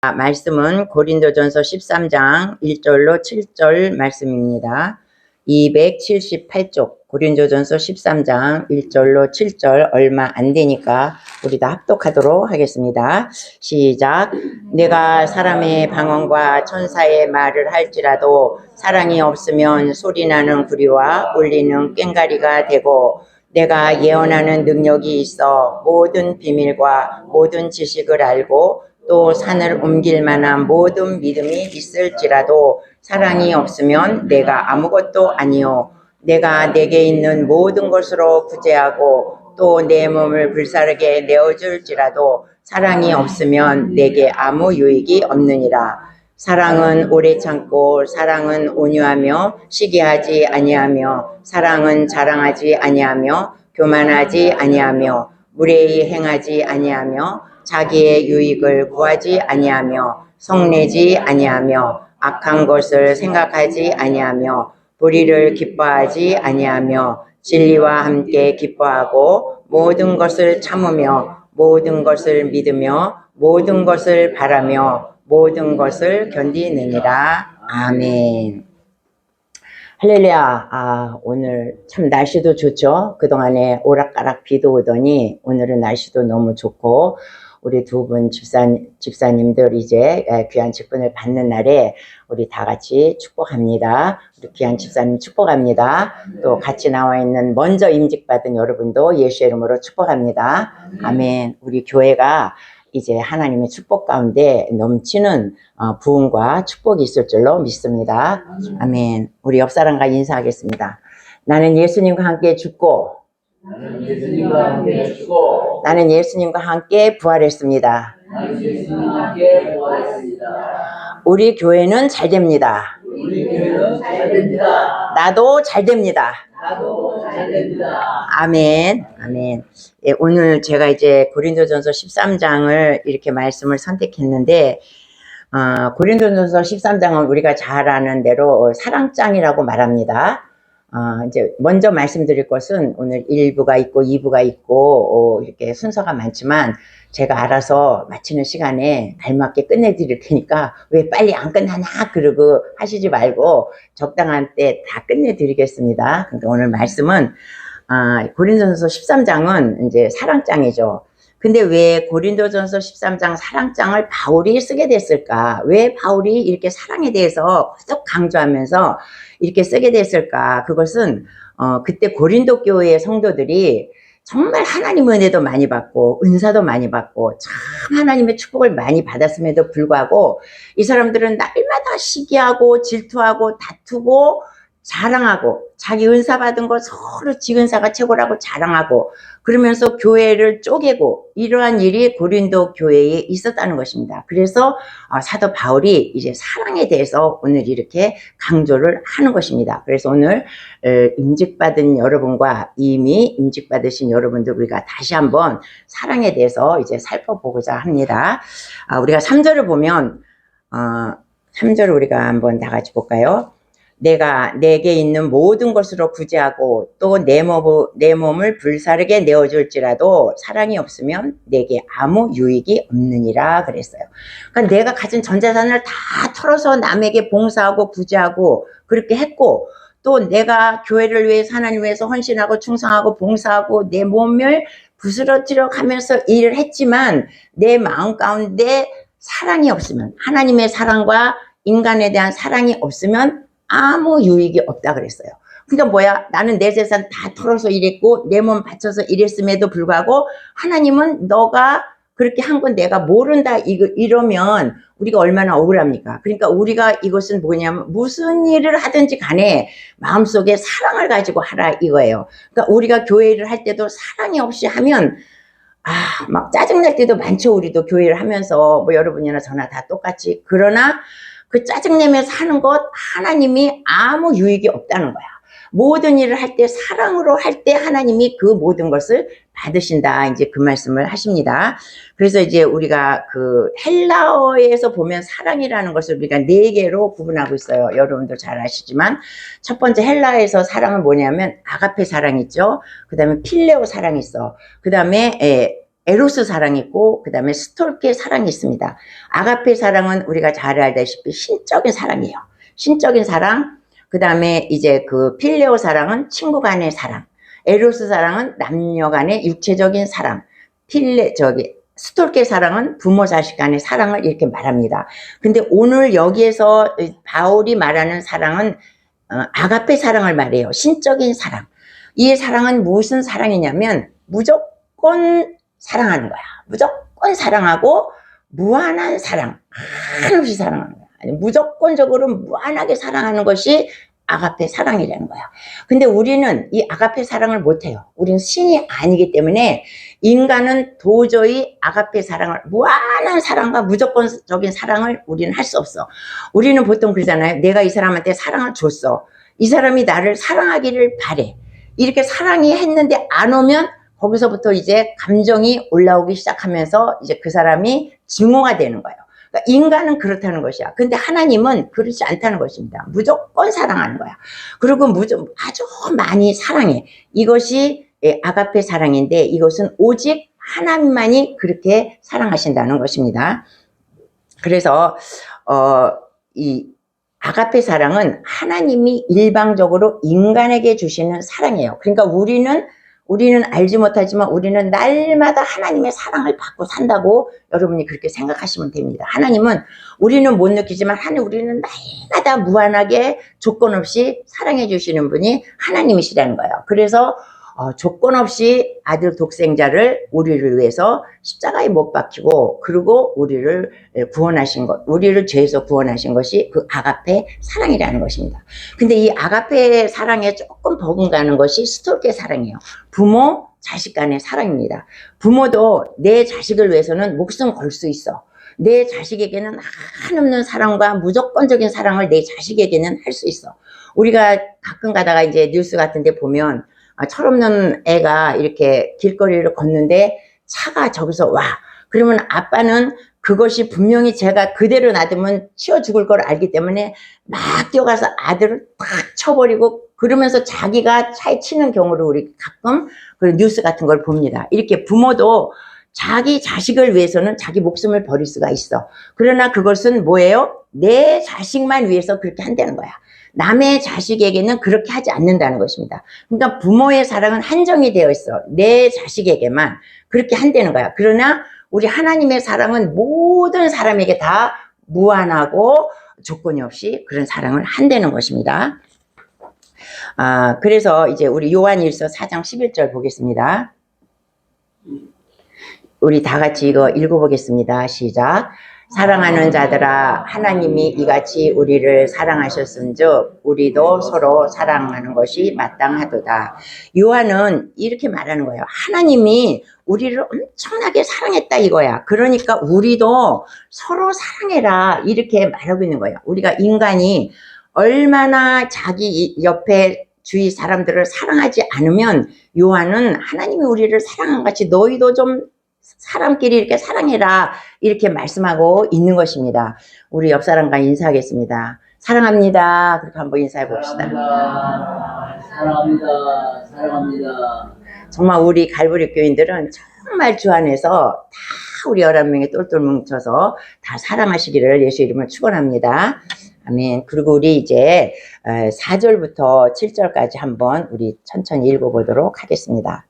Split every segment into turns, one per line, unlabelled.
말씀은 고린도전서 13장 1절로 7절 말씀입니다. 278쪽 고린도전서 13장 1절로 7절 얼마 안 되니까 우리 다 합독하도록 하겠습니다. 시작. 내가 사람의 방언과 천사의 말을 할지라도 사랑이 없으면 소리나는 구리와 울리는 꽹과리가 되고, 내가 예언하는 능력이 있어 모든 비밀과 모든 지식을 알고 또 산을 옮길 만한 모든 믿음이 있을지라도 사랑이 없으면 내가 아무것도 아니요, 내가 내게 있는 모든 것으로 구제하고 또 내 몸을 불사르게 내어줄지라도 사랑이 없으면 내게 아무 유익이 없느니라. 사랑은 오래 참고 사랑은 온유하며 시기하지 아니하며 사랑은 자랑하지 아니하며 교만하지 아니하며 무례히 행하지 아니하며 자기의 유익을 구하지 아니하며 성내지 아니하며 악한 것을 생각하지 아니하며 불의를 기뻐하지 아니하며 진리와 함께 기뻐하고 모든 것을 참으며 모든 것을 믿으며 모든 것을 바라며 모든 것을 견디느니라. 아멘. 할렐루야. 오늘 참 날씨도 좋죠. 그동안에 오락가락 비도 오더니 오늘은 날씨도 너무 좋고, 우리 두 분 집사님들 이제 귀한 직분을 받는 날에 우리 다 같이 축복합니다. 우리 귀한 집사님 축복합니다. 또 같이 나와 있는 먼저 임직받은 여러분도 예수의 이름으로 축복합니다. 아멘. 우리 교회가 이제 하나님의 축복 가운데 넘치는 부흥과 축복이 있을 줄로 믿습니다. 아멘. 우리 옆 사람과 인사하겠습니다. 나는 예수님과 함께 죽고 나는 예수님과 함께 죽고 나는 예수님과 함께 부활했습니다. 나는 예수님과 함께 부활했습니다. 우리 교회는 잘 됩니다. 우리 교회는 잘 됩니다. 나도 잘 됩니다. 나도 잘 됩니다. 아멘. 아멘. 예, 오늘 제가 이제 고린도전서 13장을 이렇게 말씀을 선택했는데, 고린도전서 13장은 우리가 잘 아는 대로 사랑장이라고 말합니다. 이제 먼저 말씀드릴 것은 오늘 1부가 있고 2부가 있고 이렇게 순서가 많지만 제가 알아서 마치는 시간에 알맞게 끝내드릴 테니까 왜 빨리 안 끝나나 그러고 하시지 말고 적당한 때 다 끝내드리겠습니다. 그러니까 오늘 말씀은 고린도전서 13장은 이제 사랑장이죠. 근데 왜 고린도전서 13장 사랑장을 바울이 쓰게 됐을까? 왜 바울이 이렇게 사랑에 대해서 계속 강조하면서 이렇게 쓰게 됐을까? 그것은 그때 고린도 교회의 성도들이 정말 하나님 은혜도 많이 받고 은사도 많이 받고 참 하나님의 축복을 많이 받았음에도 불구하고 이 사람들은 날마다 시기하고 질투하고 다투고 자랑하고 자기 은사 받은 거 서로 지 은사가 최고라고 자랑하고 그러면서 교회를 쪼개고 이러한 일이 고린도 교회에 있었다는 것입니다. 그래서 사도 바울이 이제 사랑에 대해서 오늘 이렇게 강조를 하는 것입니다. 그래서 오늘 임직받은 여러분과 이미 임직받으신 여러분들 우리가 다시 한번 사랑에 대해서 이제 살펴보고자 합니다. 우리가 3절을 보면 3절을 우리가 한번 다 같이 볼까요? 내가 내게 있는 모든 것으로 구제하고 또 내 몸을 불사르게 내어줄지라도 사랑이 없으면 내게 아무 유익이 없느니라 그랬어요. 그러니까 내가 가진 전 재산을 다 털어서 남에게 봉사하고 구제하고 그렇게 했고 또 내가 교회를 위해서 하나님 위해서 헌신하고 충성하고 봉사하고 내 몸을 부스러뜨려 가면서 일을 했지만 내 마음 가운데 사랑이 없으면 하나님의 사랑과 인간에 대한 사랑이 없으면 아무 유익이 없다 그랬어요. 그러니까 뭐야? 나는 내 재산 다 털어서 일했고 내 몸 바쳐서 일했음에도 불구하고 하나님은 너가 그렇게 한 건 내가 모른다 이러면 우리가 얼마나 억울합니까? 그러니까 우리가 이것은 뭐냐면 무슨 일을 하든지 간에 마음속에 사랑을 가지고 하라 이거예요. 그러니까 우리가 교회를 할 때도 사랑이 없이 하면 막 짜증날 때도 많죠. 우리도 교회를 하면서 뭐 여러분이나 저나 다 똑같이. 그러나 그 짜증내면서 하는 것 하나님이 아무 유익이 없다는 거야. 모든 일을 할 때 사랑으로 할 때 하나님이 그 모든 것을 받으신다. 이제 그 말씀을 하십니다. 그래서 이제 우리가 그 헬라어에서 보면 사랑이라는 것을 우리가 4개로 구분하고 있어요. 여러분도 잘 아시지만 첫 번째 헬라에서 사랑은 뭐냐면 아가페 사랑 있죠. 그 다음에 필레오 사랑 있어. 그 다음에 에로스 사랑이 있고 그 다음에 스톨케 사랑이 있습니다. 아가페 사랑은 우리가 잘 알다시피 신적인 사랑이에요. 신적인 사랑. 그 다음에 이제 그 필레오 사랑은 친구 간의 사랑. 에로스 사랑은 남녀 간의 육체적인 사랑. 스톨케 사랑은 부모 자식 간의 사랑을 이렇게 말합니다. 근데 오늘 여기에서 바울이 말하는 사랑은 아가페 사랑을 말해요. 신적인 사랑. 이 사랑은 무슨 사랑이냐면 무조건 사랑하는 거야. 무조건 사랑하고 무한한 사랑. 한없이 사랑하는 거야. 아니, 무조건적으로 무한하게 사랑하는 것이 아가페 사랑이라는 거야. 근데 우리는 이 아가페 사랑을 못해요. 우리는 신이 아니기 때문에 인간은 도저히 아가페 사랑을, 무한한 사랑과 무조건적인 사랑을 우리는 할 수 없어. 우리는 보통 그러잖아요. 내가 이 사람한테 사랑을 줬어. 이 사람이 나를 사랑하기를 바래. 이렇게 사랑이 했는데 안 오면 거기서부터 이제 감정이 올라오기 시작하면서 이제 그 사람이 증오가 되는 거예요. 그러니까 인간은 그렇다는 것이야. 근데 하나님은 그렇지 않다는 것입니다. 무조건 사랑하는 거야. 그리고 아주 많이 사랑해. 이것이 아가페 사랑인데 이것은 오직 하나님만이 그렇게 사랑하신다는 것입니다. 그래서 이 아가페 사랑은 하나님이 일방적으로 인간에게 주시는 사랑이에요. 그러니까 우리는 알지 못하지만 우리는 날마다 하나님의 사랑을 받고 산다고 여러분이 그렇게 생각하시면 됩니다. 하나님은 우리는 못 느끼지만 우리는 날마다 무한하게 조건 없이 사랑해 주시는 분이 하나님이시라는 거예요. 그래서 조건 없이 아들 독생자를 우리를 위해서 십자가에 못 박히고 그리고 우리를 구원하신 것, 우리를 죄에서 구원하신 것이 그 아가페 사랑이라는 것입니다. 근데 이 아가페 사랑에 조금 버금가는 것이 스톨케 사랑이에요. 부모, 자식 간의 사랑입니다. 부모도 내 자식을 위해서는 목숨 걸 수 있어. 내 자식에게는 한없는 사랑과 무조건적인 사랑을 내 자식에게는 할 수 있어. 우리가 가끔 가다가 이제 뉴스 같은 데 보면 철없는 애가 이렇게 길거리를 걷는데 차가 저기서 와. 그러면 아빠는 그것이 분명히 제가 그대로 놔두면 치워 죽을 걸 알기 때문에 막 뛰어가서 아들을 탁 쳐버리고 그러면서 자기가 차에 치는 경우를 우리 가끔 그런 뉴스 같은 걸 봅니다. 이렇게 부모도 자기 자식을 위해서는 자기 목숨을 버릴 수가 있어. 그러나 그것은 뭐예요? 내 자식만 위해서 그렇게 한다는 거야. 남의 자식에게는 그렇게 하지 않는다는 것입니다. 그러니까 부모의 사랑은 한정이 되어 있어. 내 자식에게만 그렇게 한다는 거야. 그러나 우리 하나님의 사랑은 모든 사람에게 다 무한하고 조건이 없이 그런 사랑을 한다는 것입니다. 그래서 이제 우리 요한일서 4장 11절 보겠습니다. 우리 다 같이 이거 읽어보겠습니다. 시작. 사랑하는 자들아 하나님이 이같이 우리를 사랑하셨은즉 우리도 서로 사랑하는 것이 마땅하도다. 요한은 이렇게 말하는 거예요. 하나님이 우리를 엄청나게 사랑했다 이거야. 그러니까 우리도 서로 사랑해라 이렇게 말하고 있는 거예요. 우리가 인간이 얼마나 자기 옆에 주위 사람들을 사랑하지 않으면 요한은 하나님이 우리를 사랑한 같이 너희도 좀 사람끼리 이렇게 사랑해라 이렇게 말씀하고 있는 것입니다. 우리 옆 사람과 인사하겠습니다. 사랑합니다. 그렇게 한번 인사해 봅시다.
사랑합니다. 사랑합니다.
정말 우리 갈보리 교인들은 정말 주 안에서 다 우리 11명이 똘똘 뭉쳐서 다 사랑하시기를 예수 이름으로 축원합니다. 아멘. 그리고 우리 이제 4절부터 7절까지 한번 우리 천천히 읽어보도록 하겠습니다.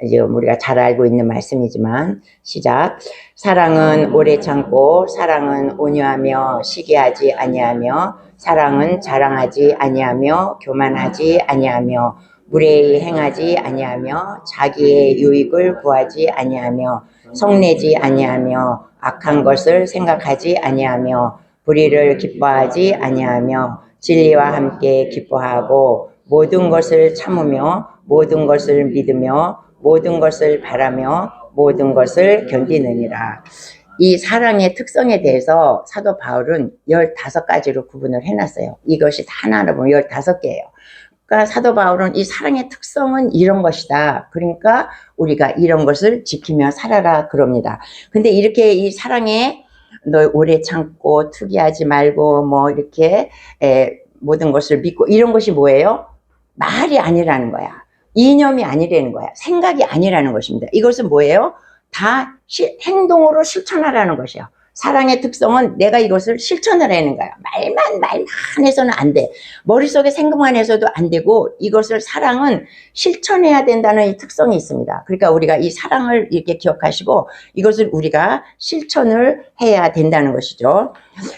지금 우리가 잘 알고 있는 말씀이지만 시작. 사랑은 오래 참고 사랑은 온유하며 시기하지 아니하며 사랑은 자랑하지 아니하며 교만하지 아니하며 무례히 행하지 아니하며 자기의 유익을 구하지 아니하며 성내지 아니하며 악한 것을 생각하지 아니하며 불의를 기뻐하지 아니하며 진리와 함께 기뻐하고 모든 것을 참으며 모든 것을 믿으며 모든 것을 바라며 모든 것을 견디느니라. 이 사랑의 특성에 대해서 사도 바울은 15가지로 구분을 해놨어요. 이것이 다 하나로 보면 15개예요. 그러니까 사도 바울은 이 사랑의 특성은 이런 것이다. 그러니까 우리가 이런 것을 지키며 살아라 그럽니다. 근데 이렇게 이 사랑에 너 오래 참고 투기하지 말고 뭐 이렇게 모든 것을 믿고 이런 것이 뭐예요? 말이 아니라는 거야. 이념이 아니라는 거야. 생각이 아니라는 것입니다. 이것은 뭐예요? 다 행동으로 실천하라는 것이에요. 사랑의 특성은 내가 이것을 실천을 하는 거야. 말만 해서는 안 돼. 머릿속에 생각만 해서도 안 되고 이것을 사랑은 실천해야 된다는 이 특성이 있습니다. 그러니까 우리가 이 사랑을 이렇게 기억하시고 이것을 우리가 실천을 해야 된다는 것이죠.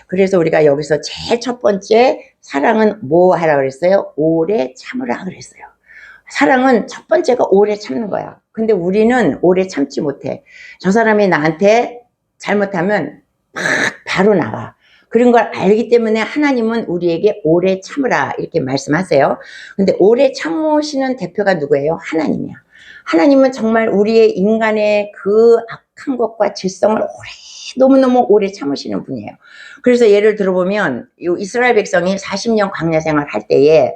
그래서 우리가 여기서 제일 첫 번째 사랑은 뭐 하라 그랬어요? 오래 참으라 그랬어요. 사랑은 첫 번째가 오래 참는 거야. 근데 우리는 오래 참지 못해. 저 사람이 나한테 잘못하면 막 바로 나가. 그런 걸 알기 때문에 하나님은 우리에게 오래 참으라 이렇게 말씀하세요. 근데 오래 참으시는 대표가 누구예요? 하나님이야. 하나님은 정말 우리의 인간의 그 악한 것과 질성을 너무너무 오래 참으시는 분이에요. 그래서 예를 들어보면 이스라엘 백성이 40년 광야 생활 할 때에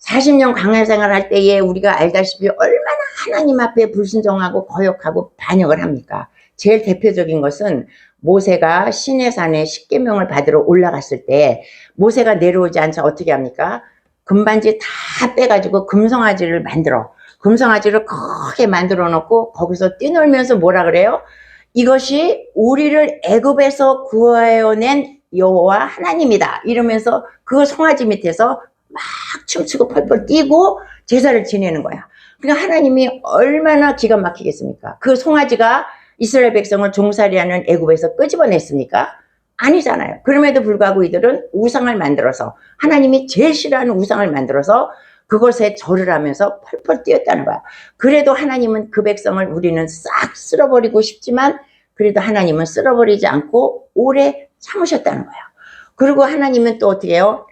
40년 광야 생활 할 때에 우리가 알다시피 얼마나 하나님 앞에 불순종하고 거역하고 반역을 합니까? 제일 대표적인 것은 모세가 시내산에 십계명을 받으러 올라갔을 때 모세가 내려오지 않자 어떻게 합니까? 금반지 다 빼가지고 금송아지를 만들어. 금송아지를 크게 만들어 놓고 거기서 뛰놀면서 뭐라 그래요? 이것이 우리를 애굽에서 구해낸 여호와 하나님이다. 이러면서 그 송아지 밑에서 막 춤추고 펄펄 뛰고 제사를 지내는 거야. 그러니까 하나님이 얼마나 기가 막히겠습니까? 그 송아지가 이스라엘 백성을 종살이하는 애굽에서 끄집어냈습니까? 아니잖아요. 그럼에도 불구하고 이들은 우상을 만들어서 하나님이 제일 싫어하는 우상을 만들어서 그것에 절을 하면서 펄펄 뛰었다는 거야. 그래도 하나님은 그 백성을 우리는 싹 쓸어버리고 싶지만 그래도 하나님은 쓸어버리지 않고 오래 참으셨다는 거야. 그리고 하나님은 또 어떻게 해요?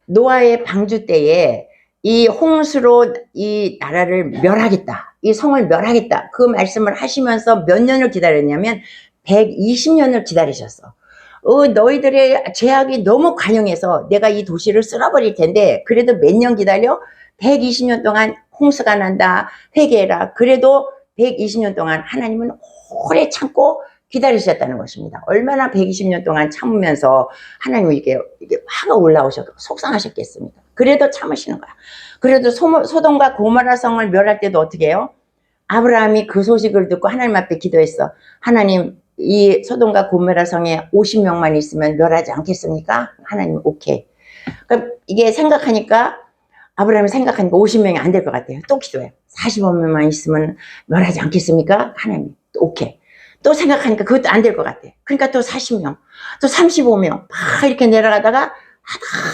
노아의 방주 때에 이 홍수로 이 나라를 멸하겠다. 이 성을 멸하겠다. 그 말씀을 하시면서 몇 년을 기다렸냐면 120년을 기다리셨어. 너희들의 죄악이 너무 관영해서 내가 이 도시를 쓸어버릴 텐데 그래도 몇 년 기다려? 120년 동안 홍수가 난다. 회개해라. 그래도 120년 동안 하나님은 오래 참고 기다리셨다는 것입니다. 얼마나 120년 동안 참으면서 하나님이 이게 화가 올라오셔서 속상하셨겠습니까? 그래도 참으시는 거야. 그래도 소돔과 고모라 성을 멸할 때도 어떻게 해요? 아브라함이 그 소식을 듣고 하나님 앞에 기도했어. 하나님, 이 소돔과 고모라 성에 50명만 있으면 멸하지 않겠습니까? 하나님, 오케이. 그러니까 이게 생각하니까 아브라함이 생각하니까 50명이 안 될 것 같아요. 또 기도해요. 45명만 있으면 멸하지 않겠습니까? 하나님, 오케이. 또 생각하니까 그것도 안 될 것 같아. 그러니까 또 40명, 또 35명 막 이렇게 내려가다가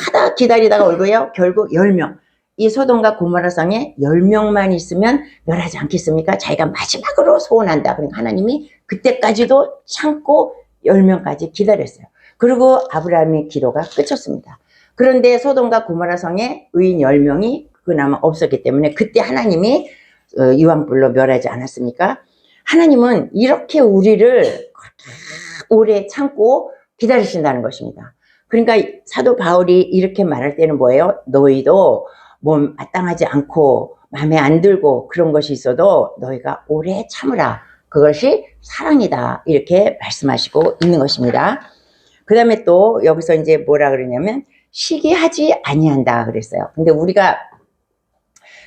하다 기다리다가 얼고요. 결국 10명. 이 소돔과 고모라 성에 10명만 있으면 멸하지 않겠습니까? 자기가 마지막으로 소원한다. 그러니까 하나님이 그때까지도 참고 10명까지 기다렸어요. 그리고 아브라함의 기도가 끝쳤습니다. 그런데 소돔과 고모라 성에 의인 10명이 그나마 없었기 때문에 그때 하나님이 유황불로 멸하지 않았습니까? 하나님은 이렇게 우리를 오래 참고 기다리신다는 것입니다. 그러니까 사도 바울이 이렇게 말할 때는 뭐예요? 너희도 뭐 마땅하지 않고 마음에 안 들고 그런 것이 있어도 너희가 오래 참으라. 그것이 사랑이다. 이렇게 말씀하시고 있는 것입니다. 그 다음에 또 여기서 이제 뭐라 그러냐면 시기하지 아니한다 그랬어요. 근데 우리가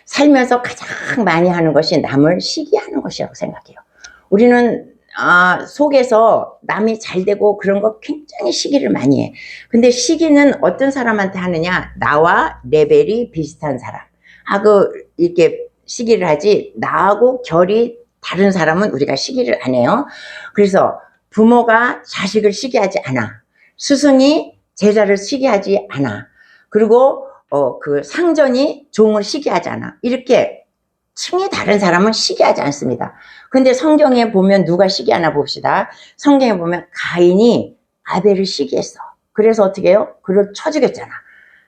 살면서 가장 많이 하는 것이 남을 시기하는 것이라고 생각해요. 우리는 속에서 남이 잘 되고 그런 거 굉장히 시기를 많이 해. 근데 시기는 어떤 사람한테 하느냐? 나와 레벨이 비슷한 사람. 이렇게 시기를 하지, 나하고 결이 다른 사람은 우리가 시기를 안 해요. 그래서 부모가 자식을 시기하지 않아. 스승이 제자를 시기하지 않아. 그리고 그 상전이 종을 시기하지 않아. 이렇게 층이 다른 사람은 시기하지 않습니다. 근데 성경에 보면 누가 시기하나 봅시다. 성경에 보면 가인이 아벨을 시기했어. 그래서 어떻게 해요? 그를 쳐 죽였잖아.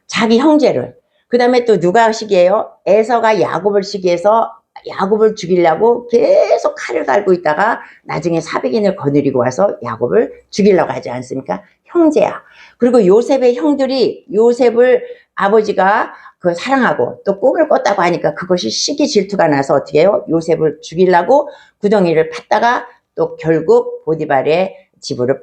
자기 형제를. 그 다음에 또 누가 시기해요? 에서가 야곱을 시기해서 야곱을 죽이려고 계속 칼을 갈고 있다가 나중에 400인을 거느리고 와서 야곱을 죽이려고 하지 않습니까? 형제야. 그리고 요셉의 형들이 요셉을 아버지가 사랑하고 또 꿈을 꿨다고 하니까 그것이 시기 질투가 나서 어떻게 해요? 요셉을 죽이려고 구덩이를 팠다가 또 결국 보디발의 집으로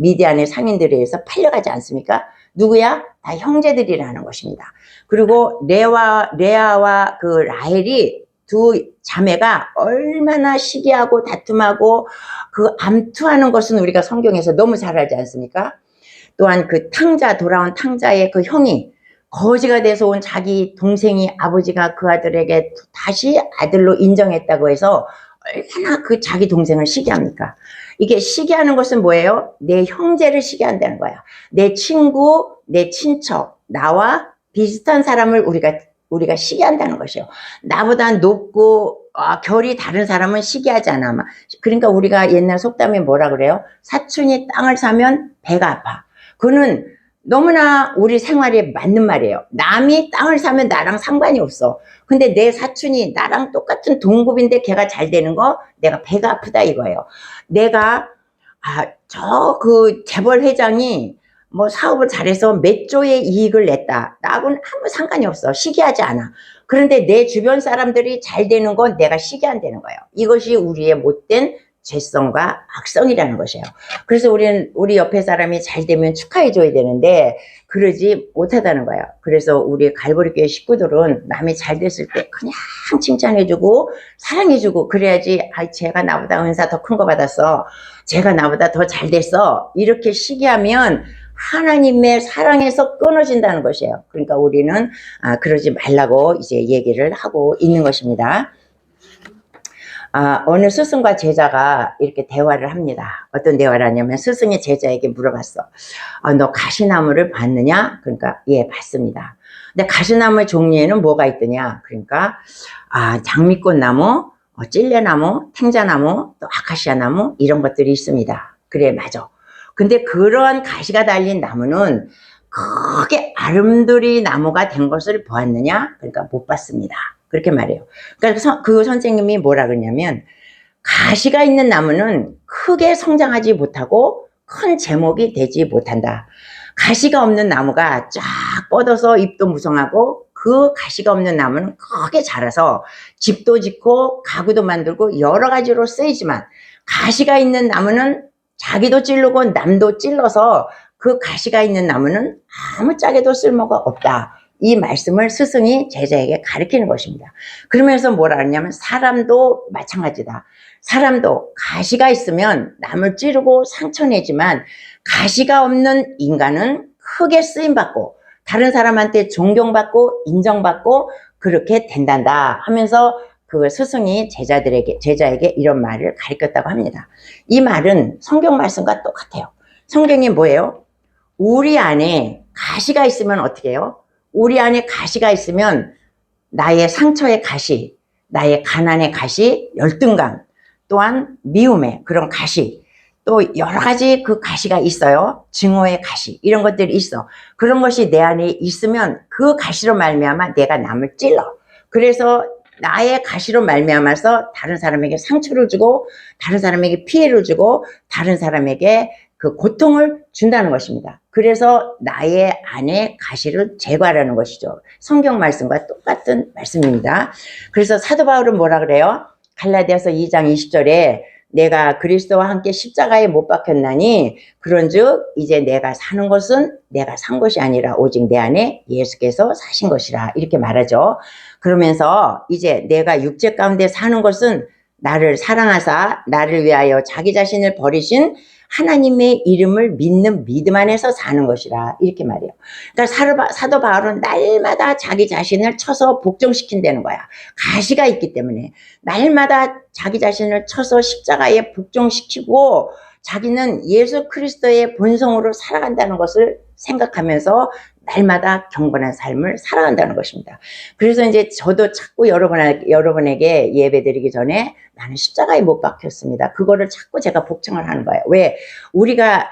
미디안의 상인들에 의해서 팔려가지 않습니까? 누구야? 다 형제들이라는 것입니다. 그리고 레아와 그 라헬이 두 자매가 얼마나 시기하고 다툼하고 그 암투하는 것은 우리가 성경에서 너무 잘 알지 않습니까? 또한 그 돌아온 탕자의 그 형이 거지가 돼서 온 자기 동생이 아버지가 그 아들에게 다시 아들로 인정했다고 해서 얼마나 그 자기 동생을 시기합니까? 이게 시기하는 것은 뭐예요? 내 형제를 시기한다는 거야. 내 친구, 내 친척, 나와 비슷한 사람을 우리가 시기한다는 것이에요. 나보다 높고 결이 다른 사람은 시기하지 않아. 그러니까 우리가 옛날 속담에 뭐라 그래요? 사촌이 땅을 사면 배가 아파. 그거는 너무나 우리 생활에 맞는 말이에요. 남이 땅을 사면 나랑 상관이 없어. 근데 내 사촌이 나랑 똑같은 동급인데 걔가 잘 되는 거 내가 배가 아프다 이거예요. 내가 그 재벌 회장이 뭐 사업을 잘해서 몇 조의 이익을 냈다. 나하고는 아무 상관이 없어. 시기하지 않아. 그런데 내 주변 사람들이 잘 되는 건 내가 시기한다는 거예요. 이것이 우리의 못된 죄성과 악성이라는 것이에요. 그래서 우리 옆에 사람이 잘 되면 축하해 줘야 되는데 그러지 못하다는 거예요. 그래서 우리 갈보리교회 식구들은 남이 잘 됐을 때 그냥 칭찬해 주고 사랑해 주고 그래야지 쟤가 나보다 은사 더 큰 거 받았어. 쟤가 나보다 더 잘 됐어. 이렇게 시기하면 하나님의 사랑에서 끊어진다는 것이에요. 그러니까 우리는 그러지 말라고 이제 얘기를 하고 있는 것입니다. 어느 스승과 제자가 이렇게 대화를 합니다. 어떤 대화를 하냐면 스승이 제자에게 물어봤어. 너 가시나무를 봤느냐? 그러니까 예, 봤습니다. 근데 가시나무의 종류에는 뭐가 있더냐? 그러니까 장미꽃나무, 찔레나무, 탱자나무, 또 아카시아나무 이런 것들이 있습니다. 그래, 맞아. 근데 그런 가시가 달린 나무는 크게 아름드리 나무가 된 것을 보았느냐? 그러니까 못 봤습니다. 그렇게 말해요. 그러니까 그 선생님이 뭐라 그러냐면 가시가 있는 나무는 크게 성장하지 못하고 큰 제목이 되지 못한다. 가시가 없는 나무가 쫙 뻗어서 잎도 무성하고 그 가시가 없는 나무는 크게 자라서 집도 짓고 가구도 만들고 여러 가지로 쓰이지만 가시가 있는 나무는 자기도 찌르고 남도 찔러서 그 가시가 있는 나무는 아무짝에도 쓸모가 없다. 이 말씀을 스승이 제자에게 가르치는 것입니다. 그러면서 뭐라 하냐면 사람도 마찬가지다. 사람도 가시가 있으면 남을 찌르고 상처내지만 가시가 없는 인간은 크게 쓰임받고 다른 사람한테 존경받고 인정받고 그렇게 된단다 하면서 그 스승이 제자에게 이런 말을 가르쳤다고 합니다. 이 말은 성경 말씀과 똑같아요. 성경이 뭐예요? 우리 안에 가시가 있으면 어떻게 해요? 우리 안에 가시가 있으면 나의 상처의 가시, 나의 가난의 가시, 열등감, 또한 미움의 그런 가시, 또 여러 가지 그 가시가 있어요. 증오의 가시, 이런 것들이 있어. 그런 것이 내 안에 있으면 그 가시로 말미암아 내가 남을 찔러. 그래서 나의 가시로 말미암아서 다른 사람에게 상처를 주고 다른 사람에게 피해를 주고 다른 사람에게 그 고통을 준다는 것입니다. 그래서 나의 안에 가시를 제거하라는 것이죠. 성경 말씀과 똑같은 말씀입니다. 그래서 사도 바울은 뭐라 그래요? 갈라디아서 2장 20절에 내가 그리스도와 함께 십자가에 못 박혔나니 그런즉 이제 내가 사는 것은 내가 산 것이 아니라 오직 내 안에 예수께서 사신 것이라 이렇게 말하죠. 그러면서 이제 내가 육체 가운데 사는 것은 나를 사랑하사 나를 위하여 자기 자신을 버리신 하나님의 이름을 믿는 믿음 안에서 사는 것이라 이렇게 말해요. 그러니까 사도 바울은 날마다 자기 자신을 쳐서 복종시킨다는 거야. 가시가 있기 때문에 날마다 자기 자신을 쳐서 십자가에 복종시키고 자기는 예수 그리스도의 본성으로 살아간다는 것을 생각하면서 날마다 경건한 삶을 살아간다는 것입니다. 그래서 이제 저도 자꾸 여러분에게 예배드리기 전에 나는 십자가에 못 박혔습니다. 그거를 자꾸 제가 복창을 하는 거예요. 왜?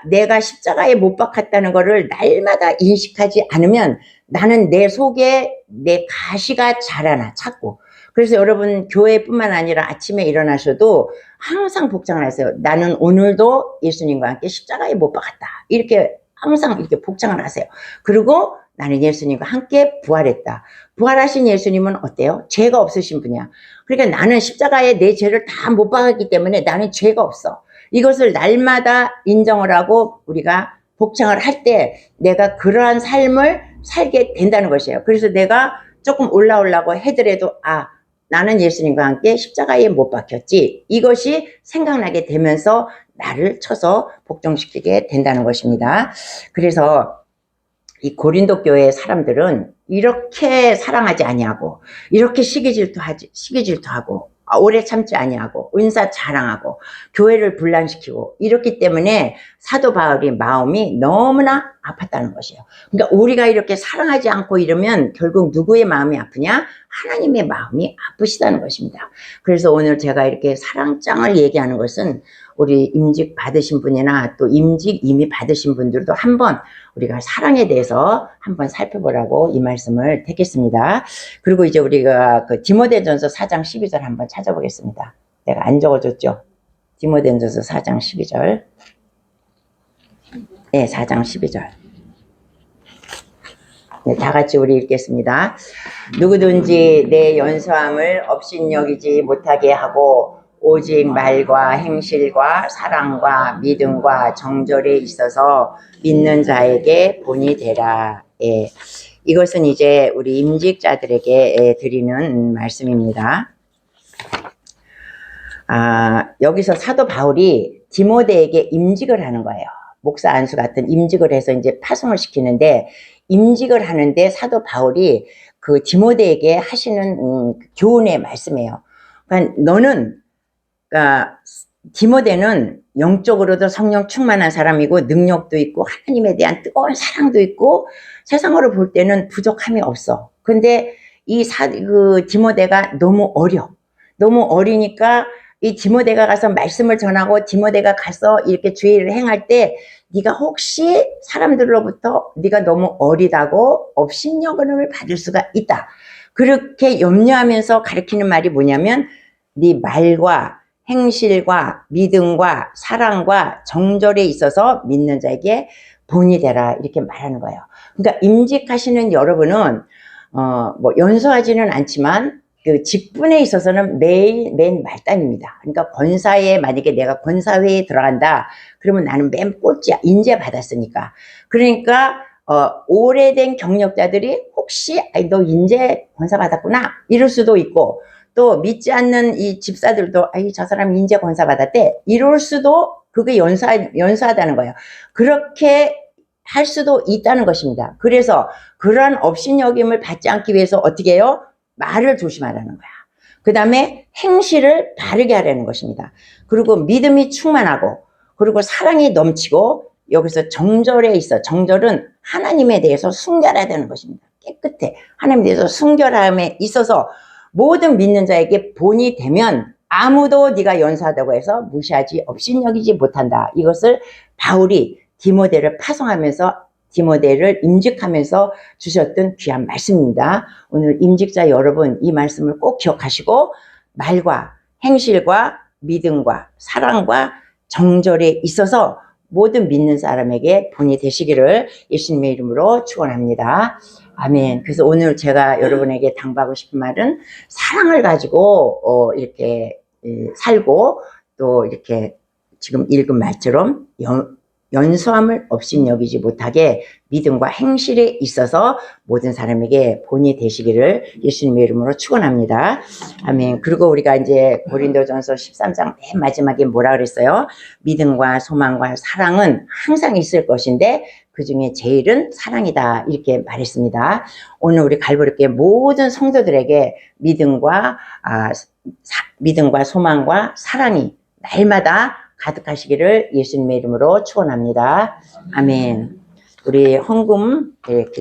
내가 십자가에 못 박혔다는 거를 날마다 인식하지 않으면 나는 내 속에 내 가시가 자라나 자꾸. 그래서 여러분 교회뿐만 아니라 아침에 일어나셔도 항상 복창을 하세요. 나는 오늘도 예수님과 함께 십자가에 못 박았다. 이렇게 항상 이렇게 복창을 하세요. 그리고 나는 예수님과 함께 부활했다. 부활하신 예수님은 어때요? 죄가 없으신 분이야. 그러니까 나는 십자가에 내 죄를 다 못 박았기 때문에 나는 죄가 없어. 이것을 날마다 인정을 하고 우리가 복창을 할 때 내가 그러한 삶을 살게 된다는 것이에요. 그래서 내가 조금 올라오려고 해더라도 나는 예수님과 함께 십자가에 못 박혔지. 이것이 생각나게 되면서 나를 쳐서 복종시키게 된다는 것입니다. 그래서 이 고린도 교회 사람들은 이렇게 사랑하지 아니하고, 이렇게 시기질투하고, 오래 참지 아니하고, 은사 자랑하고, 교회를 분란시키고, 이렇기 때문에 사도 바울이 마음이 너무나 아팠다는 것이에요. 그러니까 우리가 이렇게 사랑하지 않고 이러면 결국 누구의 마음이 아프냐? 하나님의 마음이 아프시다는 것입니다. 그래서 오늘 제가 이렇게 사랑장을 얘기하는 것은 우리 임직 받으신 분이나 또 임직 이미 받으신 분들도 한번 우리가 사랑에 대해서 한번 살펴보라고 이 말씀을 택했습니다. 그리고 이제 우리가 그 디모데전서 4장 12절 한번 찾아보겠습니다. 내가 안 적어줬죠? 디모데전서 4장 12절. 네, 4장 12절. 네, 다 같이 우리 읽겠습니다. 누구든지 내 연소함을 업신여기지 못하게 하고 오직 말과 행실과 사랑과 믿음과 정절에 있어서 믿는 자에게 본이 되라. 예, 이것은 이제 우리 임직자들에게 드리는 말씀입니다. 여기서 사도 바울이 디모데에게 임직을 하는 거예요. 목사 안수 같은 임직을 해서 이제 파송을 시키는데, 임직을 하는데 사도 바울이 그 디모데에게 하시는 교훈의 말씀이에요. 그러니까 너는, 그러니까 디모데는 영적으로도 성령 충만한 사람이고 능력도 있고 하나님에 대한 뜨거운 사랑도 있고 세상으로 볼 때는 부족함이 없어. 근데 그 디모데가 너무 어리니까 이 디모데가 가서 말씀을 전하고 디모데가 가서 이렇게 주의를 행할 때 네가 혹시 사람들로부터 네가 너무 어리다고 업신여김을 받을 수가 있다. 그렇게 염려하면서 가르치는 말이 뭐냐면 네 말과 행실과 믿음과 사랑과 정절에 있어서 믿는 자에게 본이 되라, 이렇게 말하는 거예요. 그러니까 임직하시는 여러분은 뭐 연소하지는 않지만 그 직분에 있어서는 맨 말단입니다. 그러니까 권사에, 만약에 내가 권사회에 들어간다 그러면 나는 맨 꼴찌야. 인재 받았으니까. 그러니까 오래된 경력자들이 혹시 너 인재 권사 받았구나 이럴 수도 있고, 또 믿지 않는 이 집사들도 저 사람 인재 권사 받았대 이럴 수도, 그게 연수하다는 거예요. 그렇게 할 수도 있다는 것입니다. 그래서 그러한 업신여김을 받지 않기 위해서 어떻게 해요? 말을 조심하라는 거야. 그 다음에 행실을 바르게 하라는 것입니다. 그리고 믿음이 충만하고, 그리고 사랑이 넘치고, 여기서 정절에 있어. 정절은 하나님에 대해서 순결해야 되는 것입니다. 깨끗해. 하나님에 대해서 순결함에 있어서 모든 믿는 자에게 본이 되면 아무도 네가 연소하다고 해서 무시하지 업신여기지 못한다. 이것을 바울이 디모데를 파송하면서, 디모데를 임직하면서 주셨던 귀한 말씀입니다. 오늘 임직자 여러분, 이 말씀을 꼭 기억하시고 말과 행실과 믿음과 사랑과 정절에 있어서 모든 믿는 사람에게 본이 되시기를 예수님의 이름으로 축원합니다. 아멘. 그래서 오늘 제가 여러분에게 당부하고 싶은 말은, 사랑을 가지고 이렇게 살고, 또 이렇게 지금 읽은 말처럼 연소함을 업신여기지 못하게 믿음과 행실에 있어서 모든 사람에게 본이 되시기를 예수님의 이름으로 축원합니다. 아멘. 그리고 우리가 이제 고린도전서 13장 맨 마지막에 뭐라 그랬어요? 믿음과 소망과 사랑은 항상 있을 것인데 그 중에 제일은 사랑이다, 이렇게 말했습니다. 오늘 우리 갈보리교회 모든 성도들에게 믿음과 소망과 사랑이 날마다 가득하시기를 예수님의 이름으로 축원합니다. 아멘. 우리 헌금 기도.